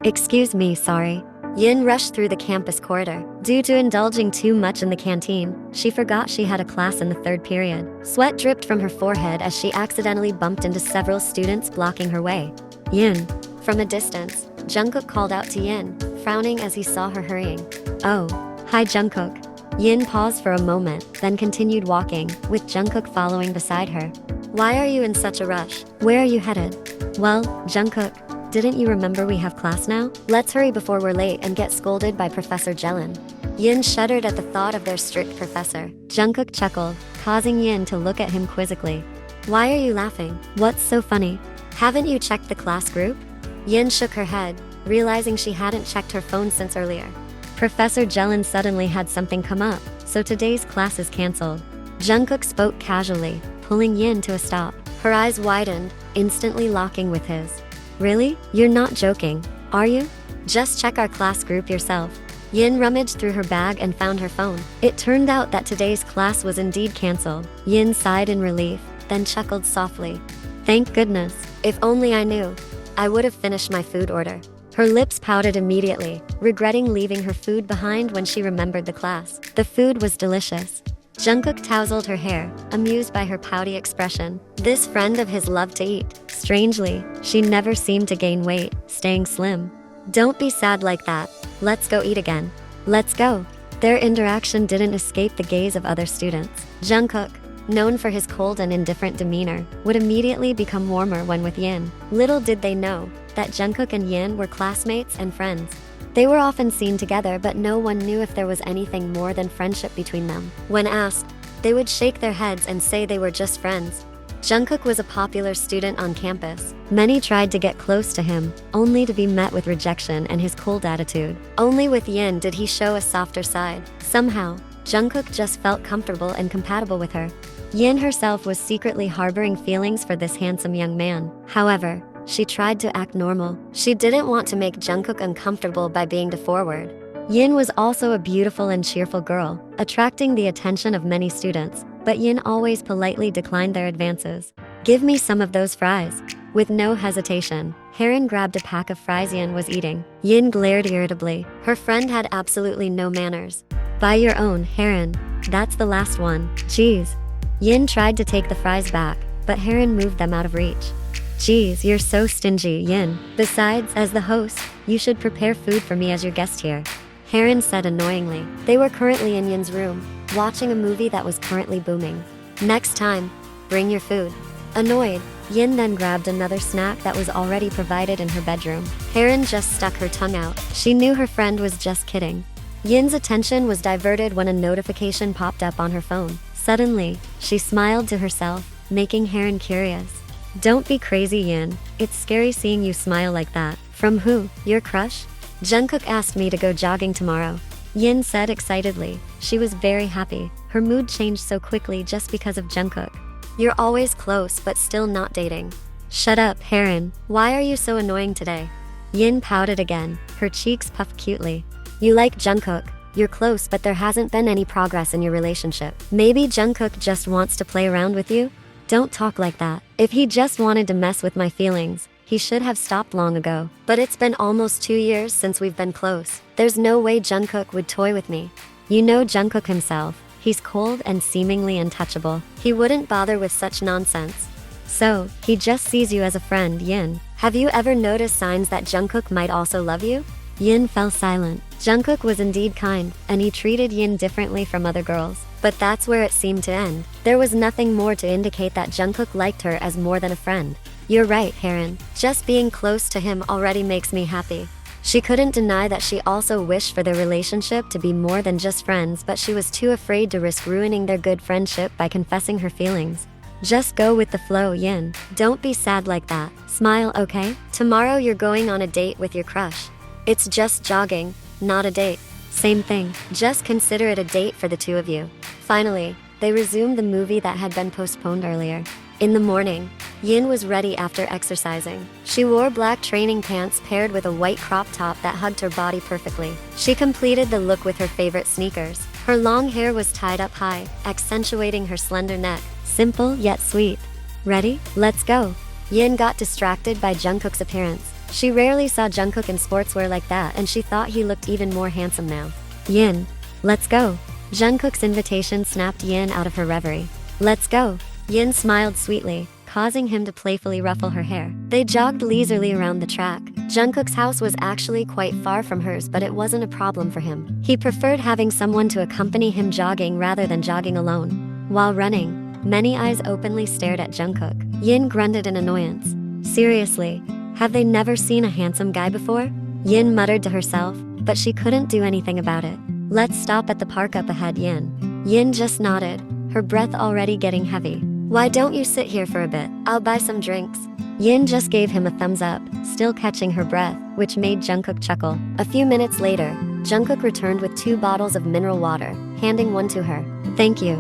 Excuse me, sorry. Yin rushed through the campus corridor. Due to indulging too much in the canteen, she forgot she had a class in the third period. Sweat dripped from her forehead as she accidentally bumped into several students blocking her way. Yin. From a distance, Jungkook called out to Yin, frowning as he saw her hurrying. Oh, hi Jungkook. Yin paused for a moment, then continued walking, with Jungkook following beside her. Why are you in such a rush? Where are you headed? Well, Jungkook, didn't you remember we have class now? Let's hurry before we're late and get scolded by Professor Jellin. Yin shuddered at the thought of their strict professor. Jungkook chuckled, causing Yin to look at him quizzically. Why are you laughing? What's so funny? Haven't you checked the class group? Yin shook her head, realizing she hadn't checked her phone since earlier. Professor Jellin suddenly had something come up, so today's class is cancelled. Jungkook spoke casually, pulling Yin to a stop. Her eyes widened, instantly locking with his. Really? You're not joking, are you? Just check our class group yourself. Yin rummaged through her bag and found her phone. It turned out that today's class was indeed cancelled. Yin sighed in relief, then chuckled softly. Thank goodness. If only I knew. I would have finished my food order. Her lips pouted immediately, regretting leaving her food behind when she remembered the class. The food was delicious. Jungkook tousled her hair, amused by her pouty expression. This friend of his loved to eat. Strangely, she never seemed to gain weight, staying slim. Don't be sad like that. Let's go eat again. Let's go. Their interaction didn't escape the gaze of other students. Jungkook, known for his cold and indifferent demeanor, would immediately become warmer when with Yin. Little did they know that Jungkook and Yin were classmates and friends. They were often seen together, but no one knew if there was anything more than friendship between them. When asked, they would shake their heads and say they were just friends. Jungkook was a popular student on campus. Many tried to get close to him, only to be met with rejection and his cold attitude. Only with Yin did he show a softer side. Somehow, Jungkook just felt comfortable and compatible with her. Yin herself was secretly harboring feelings for this handsome young man. However, she tried to act normal. She didn't want to make Jungkook uncomfortable by being too forward. Yin was also a beautiful and cheerful girl, attracting the attention of many students, but Yin always politely declined their advances. Give me some of those fries. With no hesitation, Haron grabbed a pack of fries Yin was eating. Yin glared irritably. Her friend had absolutely no manners. Buy your own, Haron. That's the last one. Jeez. Yin tried to take the fries back, but Haron moved them out of reach. Geez, you're so stingy, Yin. Besides, as the host, you should prepare food for me as your guest here. Haron said annoyingly. They were currently in Yin's room, watching a movie that was currently booming. Next time, bring your food. Annoyed, Yin then grabbed another snack that was already provided in her bedroom. Haron just stuck her tongue out. She knew her friend was just kidding. Yin's attention was diverted when a notification popped up on her phone. Suddenly, she smiled to herself, making Haron curious. Don't be crazy, Yin. It's scary seeing you smile like that. From who? Your crush? Jungkook asked me to go jogging tomorrow. Yin said excitedly. She was very happy. Her mood changed so quickly just because of Jungkook. You're always close but still not dating. Shut up, Haron. Why are you so annoying today? Yin pouted again, her cheeks puffed cutely. You like Jungkook. You're close but there hasn't been any progress in your relationship. Maybe Jungkook just wants to play around with you? Don't talk like that. If he just wanted to mess with my feelings, he should have stopped long ago. But it's been almost 2 years since we've been close. There's no way Jungkook would toy with me. You know Jungkook himself. He's cold and seemingly untouchable. He wouldn't bother with such nonsense. So, he just sees you as a friend, Yin. Have you ever noticed signs that Jungkook might also love you? Yin fell silent. Jungkook was indeed kind, and he treated Yin differently from other girls. But that's where it seemed to end. There was nothing more to indicate that Jungkook liked her as more than a friend. You're right, Haron. Just being close to him already makes me happy. She couldn't deny that she also wished for their relationship to be more than just friends, but she was too afraid to risk ruining their good friendship by confessing her feelings. Just go with the flow, Yin. Don't be sad like that. Smile, okay? Tomorrow you're going on a date with your crush. It's just jogging, not a date. Same thing. Just consider it a date for the two of you. Finally, they resumed the movie that had been postponed earlier. In the morning, Yin was ready after exercising. She wore black training pants paired with a white crop top that hugged her body perfectly. She completed the look with her favorite sneakers. Her long hair was tied up high, accentuating her slender neck. Simple yet sweet. Ready? Let's go. Yin got distracted by Jungkook's appearance. She rarely saw Jungkook in sportswear like that, and she thought he looked even more handsome now. Yin, let's go. Jungkook's invitation snapped Yin out of her reverie. Let's go. Yin smiled sweetly, causing him to playfully ruffle her hair. They jogged leisurely around the track. Jungkook's house was actually quite far from hers, but it wasn't a problem for him. He preferred having someone to accompany him jogging rather than jogging alone. While running, many eyes openly stared at Jungkook. Yin grunted in annoyance. Seriously, have they never seen a handsome guy before? Yin muttered to herself, but she couldn't do anything about it. Let's stop at the park up ahead, Yin. Yin just nodded, her breath already getting heavy. Why don't you sit here for a bit? I'll buy some drinks. Yin just gave him a thumbs up, still catching her breath, which made Jungkook chuckle. A few minutes later, Jungkook returned with 2 bottles of mineral water, handing one to her. Thank you,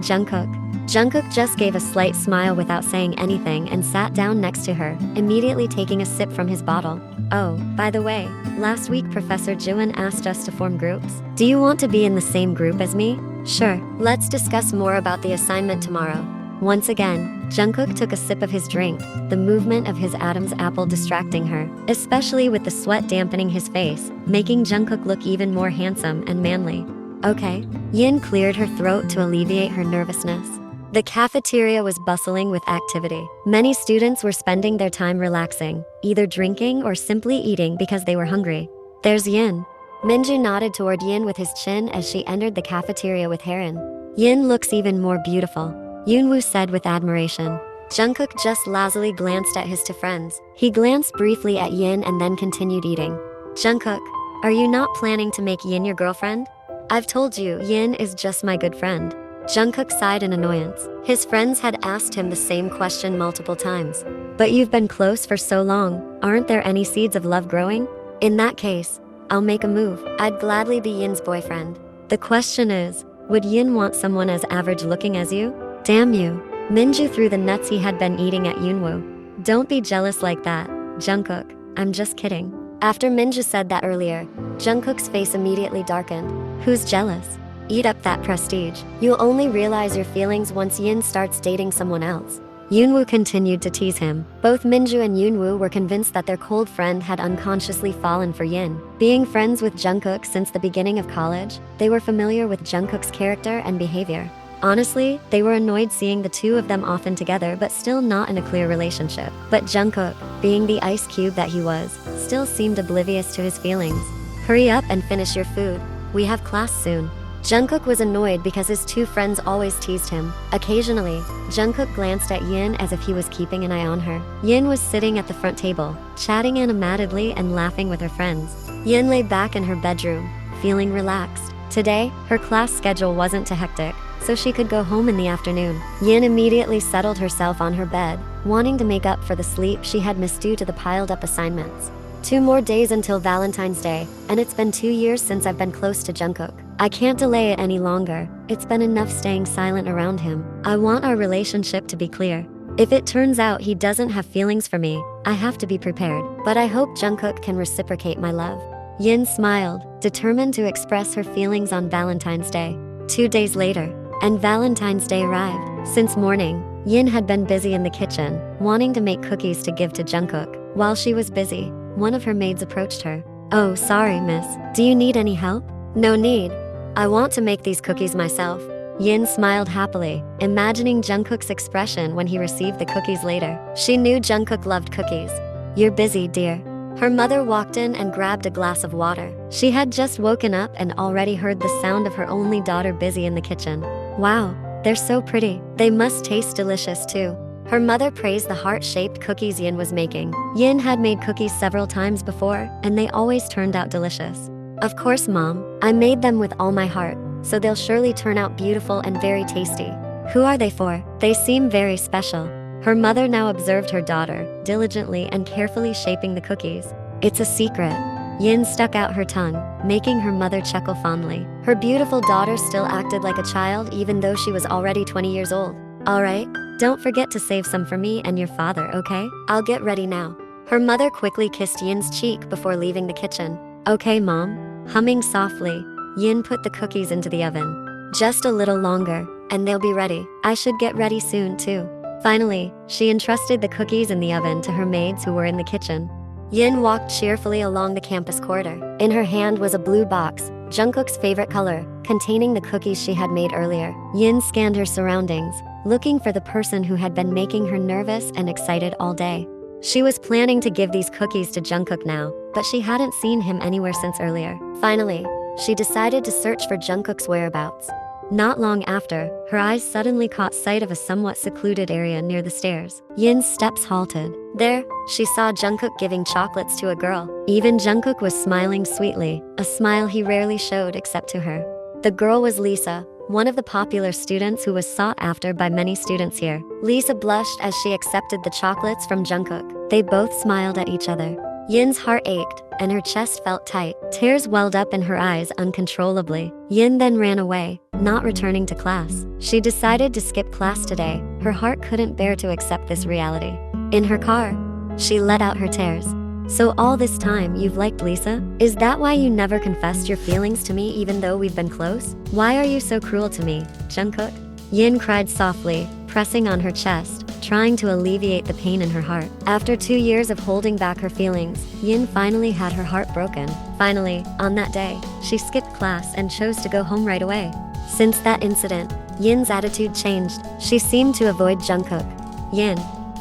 Jungkook. Jungkook just gave a slight smile without saying anything and sat down next to her, immediately taking a sip from his bottle. Oh, by the way, last week Professor Jiwon asked us to form groups. Do you want to be in the same group as me? Sure. Let's discuss more about the assignment tomorrow. Once again, Jungkook took a sip of his drink, the movement of his Adam's apple distracting her, especially with the sweat dampening his face, making Jungkook look even more handsome and manly. Okay. Yin cleared her throat to alleviate her nervousness. The cafeteria was bustling with activity. Many students were spending their time relaxing, either drinking or simply eating because they were hungry. There's Yin. Minju nodded toward Yin with his chin as she entered the cafeteria with Haron. Yin looks even more beautiful, Yoonwoo said with admiration. Jungkook just lazily glanced at his two friends. He glanced briefly at Yin and then continued eating. Jungkook, are you not planning to make Yin your girlfriend? I've told you, Yin is just my good friend. Jungkook sighed in annoyance. His friends had asked him the same question multiple times. But you've been close for so long, aren't there any seeds of love growing? In that case, I'll make a move. I'd gladly be Yin's boyfriend. The question is, would Yin want someone as average looking as you? Damn you. Minju threw the nuts he had been eating at Yoonwoo. Don't be jealous like that, Jungkook. I'm just kidding. After Minju said that earlier, Jungkook's face immediately darkened. Who's jealous? Eat up that prestige. You'll only realize your feelings once Yin starts dating someone else. Yoonwoo continued to tease him. Both Minju and Yoonwoo were convinced that their cold friend had unconsciously fallen for Yin. Being friends with Jungkook since the beginning of college, they were familiar with Jungkook's character and behavior. Honestly, they were annoyed seeing the two of them often together but still not in a clear relationship. But Jungkook, being the ice cube that he was, still seemed oblivious to his feelings. Hurry up and finish your food. We have class soon. Jungkook was annoyed because his two friends always teased him. Occasionally, Jungkook glanced at Yin as if he was keeping an eye on her. Yin was sitting at the front table, chatting animatedly and laughing with her friends. Yin lay back in her bedroom, feeling relaxed. Today, her class schedule wasn't too hectic, so she could go home in the afternoon. Yin immediately settled herself on her bed, wanting to make up for the sleep she had missed due to the piled-up assignments. 2 more days until Valentine's Day, and it's been 2 years since I've been close to Jungkook. I can't delay it any longer. It's been enough staying silent around him. I want our relationship to be clear. If it turns out he doesn't have feelings for me, I have to be prepared. But I hope Jungkook can reciprocate my love. Yin smiled, determined to express her feelings on Valentine's Day. 2 days later, and Valentine's Day arrived. Since morning, Yin had been busy in the kitchen, wanting to make cookies to give to Jungkook. While she was busy, one of her maids approached her. Oh, sorry, miss. Do you need any help? No need. I want to make these cookies myself. Yin smiled happily, imagining Jungkook's expression when he received the cookies later. She knew Jungkook loved cookies. You're busy, dear. Her mother walked in and grabbed a glass of water. She had just woken up and already heard the sound of her only daughter busy in the kitchen. Wow, they're so pretty. They must taste delicious too. Her mother praised the heart-shaped cookies Yin was making. Yin had made cookies several times before, and they always turned out delicious. Of course, Mom. I made them with all my heart, so they'll surely turn out beautiful and very tasty. Who are they for? They seem very special. Her mother now observed her daughter, diligently and carefully shaping the cookies. It's a secret. Yin stuck out her tongue, making her mother chuckle fondly. Her beautiful daughter still acted like a child even though she was already 20 years old. Alright, don't forget to save some for me and your father, okay? I'll get ready now. Her mother quickly kissed Yin's cheek before leaving the kitchen. Okay, Mom. Humming softly, Yin put the cookies into the oven. Just a little longer, and they'll be ready. I should get ready soon, too. Finally, she entrusted the cookies in the oven to her maids who were in the kitchen. Yin walked cheerfully along the campus corridor. In her hand was a blue box, Jungkook's favorite color, containing the cookies she had made earlier. Yin scanned her surroundings, looking for the person who had been making her nervous and excited all day. She was planning to give these cookies to Jungkook now, but she hadn't seen him anywhere since earlier. Finally, she decided to search for Jungkook's whereabouts. Not long after, her eyes suddenly caught sight of a somewhat secluded area near the stairs. Yin's steps halted. There, she saw Jungkook giving chocolates to a girl. Even Jungkook was smiling sweetly, a smile he rarely showed except to her. The girl was Lisa, one of the popular students who was sought after by many students here. Lisa blushed as she accepted the chocolates from Jungkook. They both smiled at each other. Yin's heart ached, and her chest felt tight. Tears welled up in her eyes uncontrollably. Yin then ran away, not returning to class. She decided to skip class today. Her heart couldn't bear to accept this reality. In her car, she let out her tears. So all this time you've liked Lisa? Is that why you never confessed your feelings to me even though we've been close? Why are you so cruel to me, Jungkook? Yin cried softly, pressing on her chest, trying to alleviate the pain in her heart. After 2 years of holding back her feelings, Yin finally had her heart broken. Finally, on that day, she skipped class and chose to go home right away. Since that incident, Yin's attitude changed. She seemed to avoid Jungkook. Yin,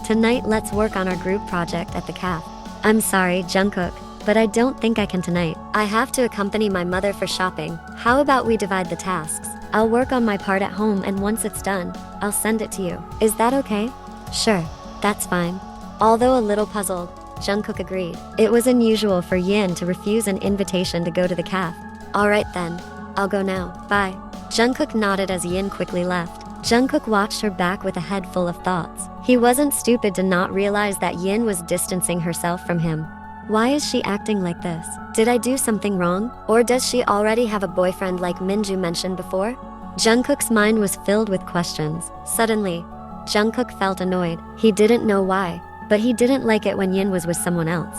tonight let's work on our group project at the cafe. I'm sorry, Jungkook, but I don't think I can tonight. I have to accompany my mother for shopping. How about we divide the tasks? I'll work on my part at home and once it's done, I'll send it to you. Is that okay? Sure, that's fine. Although a little puzzled, Jungkook agreed. It was unusual for Yin to refuse an invitation to go to the cafe. Alright then, I'll go now. Bye. Jungkook nodded as Yin quickly left. Jungkook watched her back with a head full of thoughts. He wasn't stupid to not realize that Yin was distancing herself from him. Why is she acting like this? Did I do something wrong? Or does she already have a boyfriend like Minju mentioned before? Jungkook's mind was filled with questions. Suddenly, Jungkook felt annoyed. He didn't know why, but he didn't like it when Yin was with someone else.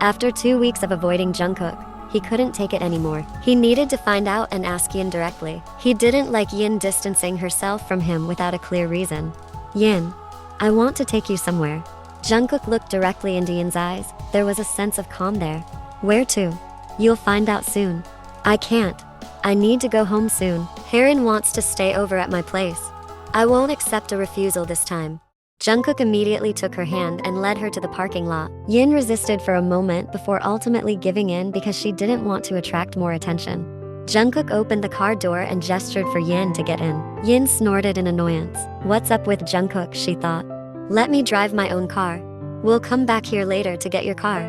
After 2 weeks of avoiding Jungkook, he couldn't take it anymore. He needed to find out and ask Yin directly. He didn't like Yin distancing herself from him without a clear reason. Yin, I want to take you somewhere. Jungkook looked directly into Yin's eyes. There was a sense of calm there. Where to? You'll find out soon. I can't. I need to go home soon. Haron wants to stay over at my place. I won't accept a refusal this time. Jungkook immediately took her hand and led her to the parking lot. Yin resisted for a moment before ultimately giving in because she didn't want to attract more attention. Jungkook opened the car door and gestured for Yin to get in. Yin snorted in annoyance. What's up with Jungkook, she thought. Let me drive my own car. We'll come back here later to get your car.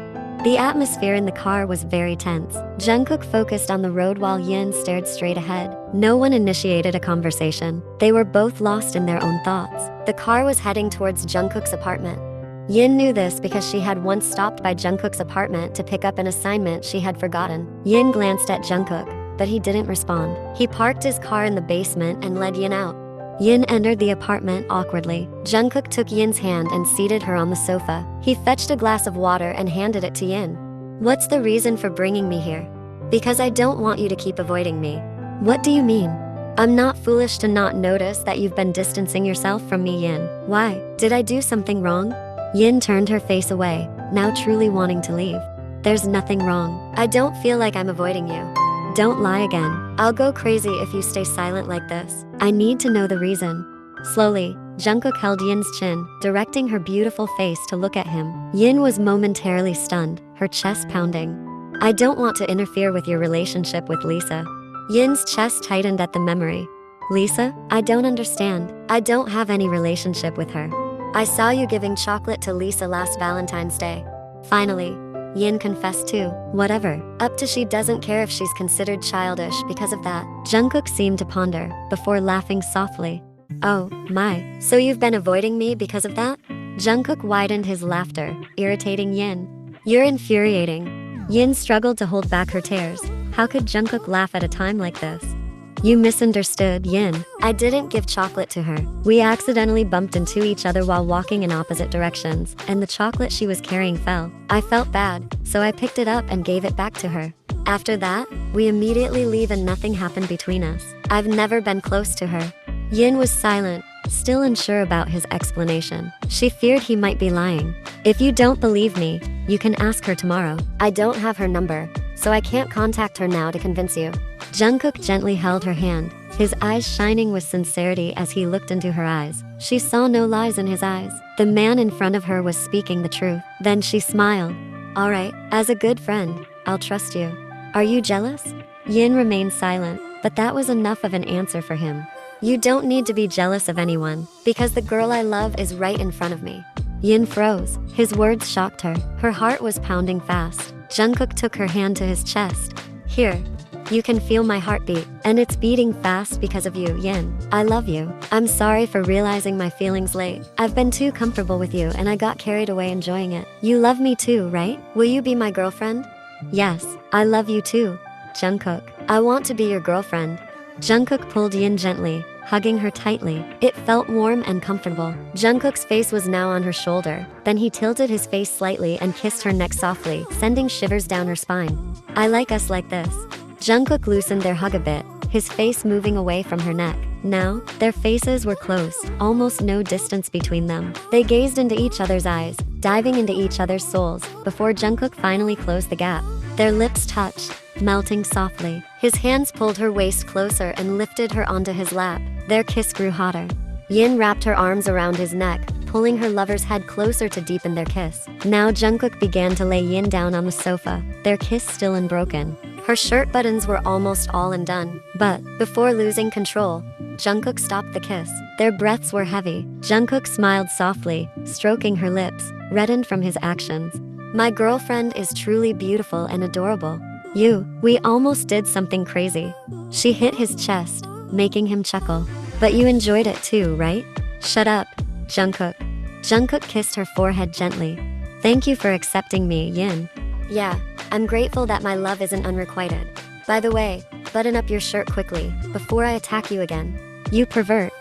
The atmosphere in the car was very tense. Jungkook focused on the road while Yin stared straight ahead. No one initiated a conversation. They were both lost in their own thoughts. The car was heading towards Jungkook's apartment. Yin knew this because she had once stopped by Jungkook's apartment to pick up an assignment she had forgotten. Yin glanced at Jungkook, but he didn't respond. He parked his car in the basement and led Yin out. Yin entered the apartment awkwardly. Jungkook took Yin's hand and seated her on the sofa. He fetched a glass of water and handed it to Yin. What's the reason for bringing me here? Because I don't want you to keep avoiding me. What do you mean? I'm not foolish to not notice that you've been distancing yourself from me, Yin. Why? Did I do something wrong? Yin turned her face away, now truly wanting to leave. There's nothing wrong. I don't feel like I'm avoiding you. Don't lie again. I'll go crazy if you stay silent like this. I need to know the reason. Slowly, Jungkook held Yin's chin, directing her beautiful face to look at him. Yin was momentarily stunned, her chest pounding. I don't want to interfere with your relationship with Lisa. Yin's chest tightened at the memory. Lisa? I don't understand. I don't have any relationship with her. I saw you giving chocolate to Lisa last Valentine's Day. Finally, Yin confessed too. Whatever. Up to she doesn't care if she's considered childish because of that. Jungkook seemed to ponder, before laughing softly. Oh, my. So you've been avoiding me because of that? Jungkook widened his laughter, irritating Yin. You're infuriating. Yin struggled to hold back her tears. How could Jungkook laugh at a time like this? You misunderstood, Yin. I didn't give chocolate to her. We accidentally bumped into each other while walking in opposite directions, and the chocolate she was carrying fell. I felt bad, so I picked it up and gave it back to her. After that, we immediately leave and nothing happened between us. I've never been close to her. Yin was silent, still unsure about his explanation. She feared he might be lying. If you don't believe me, you can ask her tomorrow. I don't have her number, so I can't contact her now to convince you. Jungkook gently held her hand, his eyes shining with sincerity as he looked into her eyes. She saw no lies in his eyes. The man in front of her was speaking the truth. Then she smiled. All right, as a good friend, I'll trust you. Are you jealous? Yin remained silent, but that was enough of an answer for him. You don't need to be jealous of anyone, because the girl I love is right in front of me. Yin froze. His words shocked her. Her heart was pounding fast. Jungkook took her hand to his chest. Here. You can feel my heartbeat, and it's beating fast because of you, Yin. I love you. I'm sorry for realizing my feelings late. I've been too comfortable with you and I got carried away enjoying it. You love me too, right? Will you be my girlfriend? Yes, I love you too, Jungkook. I want to be your girlfriend. Jungkook pulled Yin gently, hugging her tightly. It felt warm and comfortable. Jungkook's face was now on her shoulder. Then he tilted his face slightly and kissed her neck softly, sending shivers down her spine. I like us like this. Jungkook loosened their hug a bit, his face moving away from her neck. Now, their faces were close, almost no distance between them. They gazed into each other's eyes, diving into each other's souls, before Jungkook finally closed the gap. Their lips touched, melting softly. His hands pulled her waist closer and lifted her onto his lap. Their kiss grew hotter. Yin wrapped her arms around his neck, pulling her lover's head closer to deepen their kiss. Now Jungkook began to lay Yin down on the sofa, their kiss still unbroken. Her shirt buttons were almost all undone, but before losing control, Jungkook stopped the kiss. Their breaths were heavy. Jungkook smiled softly, stroking her lips, reddened from his actions. My girlfriend is truly beautiful and adorable. We almost did something crazy. She hit his chest, making him chuckle. But you enjoyed it too, right? Shut up, Jungkook. Jungkook kissed her forehead gently. Thank you for accepting me, Yin. Yeah, I'm grateful that my love isn't unrequited. By the way, button up your shirt quickly, before I attack you again. You pervert.